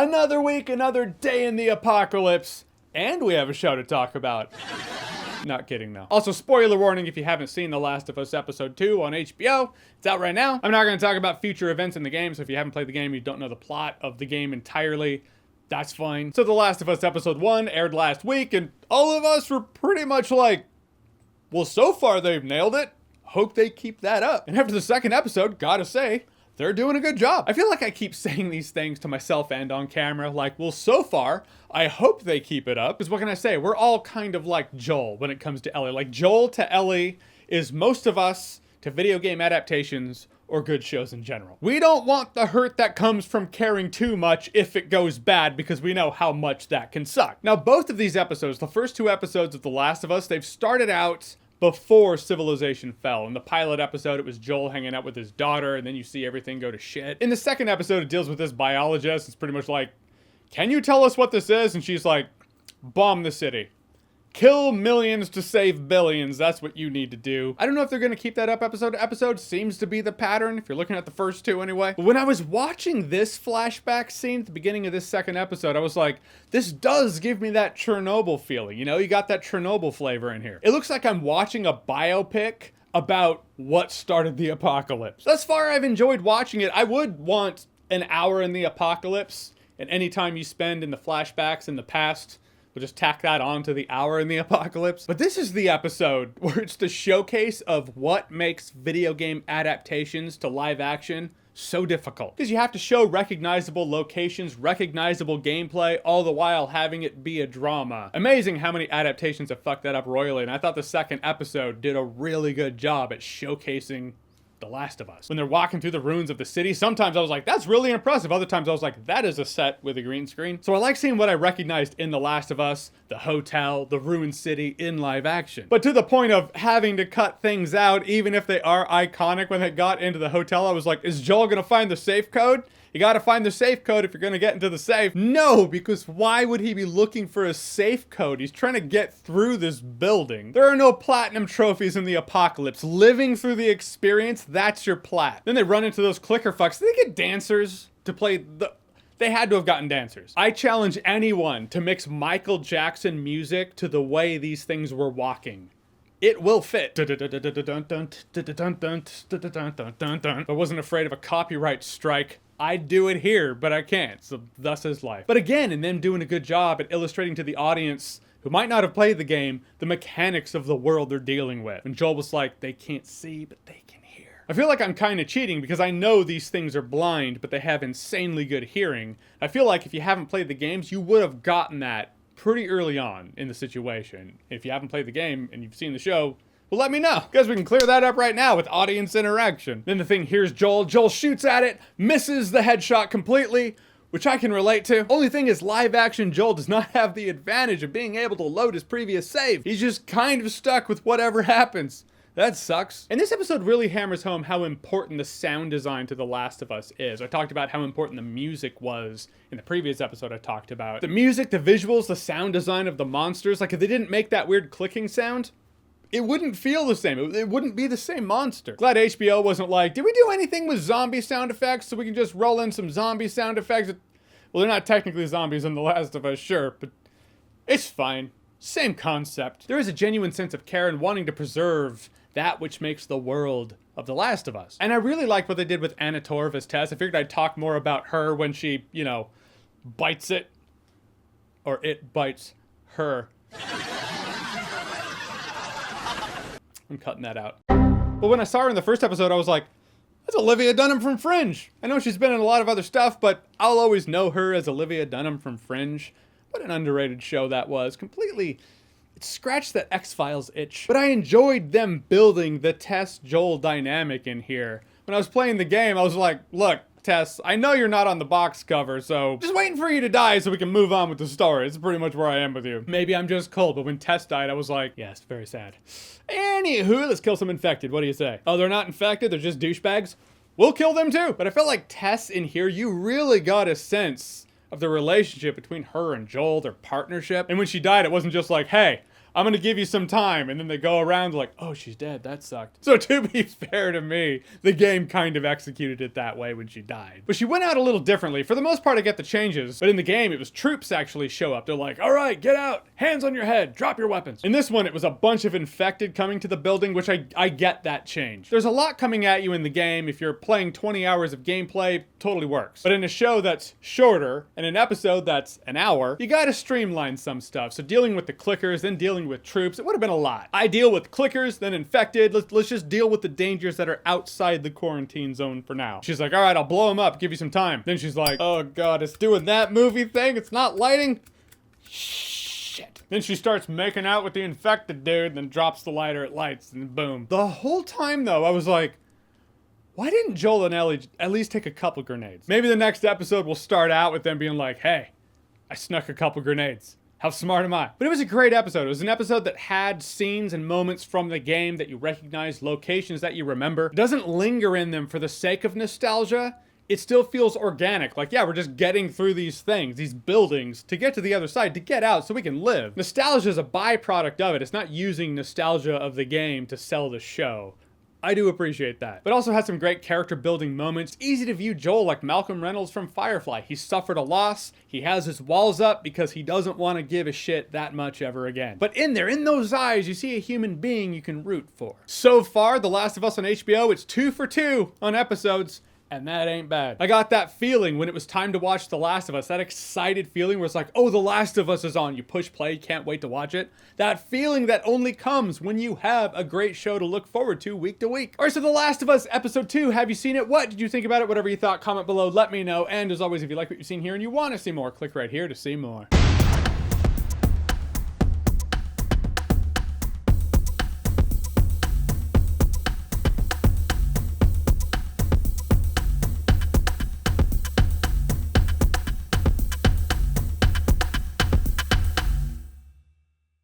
Another week, another day in the apocalypse, and we have a show to talk about. Not kidding, though. Also, spoiler warning if you haven't seen The Last of Us Episode 2 on HBO. It's out right now. I'm not going to talk about future events in the game, so if you haven't played the game, you don't know the plot of the game entirely, that's fine. So The Last of Us Episode 1 aired last week, and all of us were pretty much like, well, so far they've nailed it. Hope they keep that up. And after the second episode, gotta say, they're doing a good job. I feel like I keep saying these things to myself and on camera, like, well, so far, I hope they keep it up. Because what can I say? We're all kind of like Joel when it comes to Ellie. Like, Joel to Ellie is most of us to video game adaptations or good shows in general. We don't want the hurt that comes from caring too much if it goes bad, because we know how much that can suck. Now, both of these episodes, the first two episodes of The Last of Us, they've started out before civilization fell. In the pilot episode, it was Joel hanging out with his daughter, and then you see everything go to shit. In the second episode, it deals with this biologist. It's pretty much like, can you tell us what this is? And she's like, bomb the city. Kill millions to save billions. That's what you need to do. I don't know if they're going to keep that up episode to episode. Seems to be the pattern, if you're looking at the first two anyway. But when I was watching this flashback scene at the beginning of this second episode, I was like, this does give me that Chernobyl feeling. You know, you got that Chernobyl flavor in here. It looks like I'm watching a biopic about what started the apocalypse. Thus far, I've enjoyed watching it. I would want an hour in the apocalypse, and any time you spend in the flashbacks in the past, we'll just tack that on to the hour in the apocalypse. But this is the episode where it's the showcase of what makes video game adaptations to live action so difficult. Because you have to show recognizable locations, recognizable gameplay, all the while having it be a drama. Amazing how many adaptations have fucked that up royally, and I thought the second episode did a really good job at showcasing The Last of Us. When they're walking through the ruins of the city, sometimes I was like, that's really impressive. Other times I was like, that is a set with a green screen. So I like seeing what I recognized in The Last of Us, the hotel, the ruined city in live action. But to the point of having to cut things out, even if they are iconic, when they got into the hotel, I was like, is Joel gonna find the safe code? You gotta find the safe code if you're gonna get into the safe. No, because why would he be looking for a safe code? He's trying to get through this building. There are no platinum trophies in the apocalypse. Living through the experience, that's your plat. Then they run into those clicker fucks. Did they get dancers to play the... They had to have gotten dancers. I challenge anyone to mix Michael Jackson music to the way these things were walking. It will fit. I wasn't afraid of a copyright strike. I'd do it here, but I can't, so thus is life. But again, and them doing a good job at illustrating to the audience who might not have played the game, the mechanics of the world they're dealing with. And Joel was like, they can't see, but they can hear. I feel like I'm kind of cheating because I know these things are blind, but they have insanely good hearing. I feel like if you haven't played the games, you would have gotten that pretty early on in the situation. If you haven't played the game and you've seen the show, well, let me know, because we can clear that up right now with audience interaction. Then the thing here's Joel. Joel shoots at it, misses the headshot completely, which I can relate to. Only thing is, live action Joel does not have the advantage of being able to load his previous save. He's just kind of stuck with whatever happens. That sucks. And this episode really hammers home how important the sound design to The Last of Us is. I talked about how important the music was in the previous episode I talked about. The music, the visuals, the sound design of the monsters. Like, if they didn't make that weird clicking sound, it wouldn't feel the same. It wouldn't be the same monster. Glad HBO wasn't like, did we do anything with zombie sound effects so we can just roll in some zombie sound effects? Well, they're not technically zombies in The Last of Us, sure, but it's fine. Same concept. There is a genuine sense of care and wanting to preserve that which makes the world of The Last of Us. And I really liked what they did with Anna Torv as Tess. I figured I'd talk more about her when she, you know, bites it. Or it bites her. I'm cutting that out. But when I saw her in the first episode, I was like, that's Olivia Dunham from Fringe. I know she's been in a lot of other stuff, but I'll always know her as Olivia Dunham from Fringe. What an underrated show that was. Completely, it scratched that X-Files itch. But I enjoyed them building the Tess-Joel dynamic in here. When I was playing the game, I was like, look, Tess, I know you're not on the box cover, so just waiting for you to die so we can move on with the story. It's pretty much where I am with you. Maybe I'm just cold, but when Tess died, I was like, yes, very sad. Anywho, let's kill some infected. What do you say? Oh, they're not infected, they're just douchebags? We'll kill them too. But I felt like Tess in here, you really got a sense of the relationship between her and Joel, their partnership. And when she died, it wasn't just like, hey, I'm gonna give you some time. And then they go around like, oh, she's dead. That sucked. So to be fair to me, the game kind of executed it that way when she died. But she went out a little differently. For the most part, I get the changes. But in the game, it was troops actually show up. They're like, all right, get out. Hands on your head. Drop your weapons. In this one, it was a bunch of infected coming to the building, which I get that change. There's a lot coming at you in the game. If you're playing 20 hours of gameplay, totally works. But in a show that's shorter, and an episode that's an hour, you gotta streamline some stuff. So dealing with the clickers, then dealing with troops, it would have been a lot. I deal with clickers, then infected. Let's just deal with the dangers that are outside the quarantine zone for now. She's like, all right, I'll blow them up, give you some time. Then she's like, oh God, it's doing that movie thing. It's not lighting. Shit. Then she starts making out with the infected dude, then drops the lighter, it lights, and boom. The whole time though, I was like, why didn't Joel and Ellie at least take a couple grenades? Maybe the next episode will start out with them being like, hey, I snuck a couple grenades. How smart am I? But it was a great episode. It was an episode that had scenes and moments from the game that you recognize, locations that you remember. It doesn't linger in them for the sake of nostalgia. It still feels organic. Like, yeah, we're just getting through these things, these buildings, to get to the other side, to get out so we can live. Nostalgia is a byproduct of it. It's not using nostalgia of the game to sell the show. I do appreciate that. But also had some great character building moments. Easy to view Joel like Malcolm Reynolds from Firefly. He suffered a loss. He has his walls up because he doesn't want to give a shit that much ever again. But in there, in those eyes, you see a human being you can root for. So far, The Last of Us on HBO, it's 2 for 2 on episodes. And that ain't bad. I got that feeling when it was time to watch The Last of Us, that excited feeling where it's like, oh, The Last of Us is on. You push play, can't wait to watch it. That feeling that only comes when you have a great show to look forward to week to week. All right, so The Last of Us episode 2, have you seen it? What did you think about it? Whatever you thought, comment below, let me know. And as always, if you like what you've seen here and you want to see more, click right here to see more.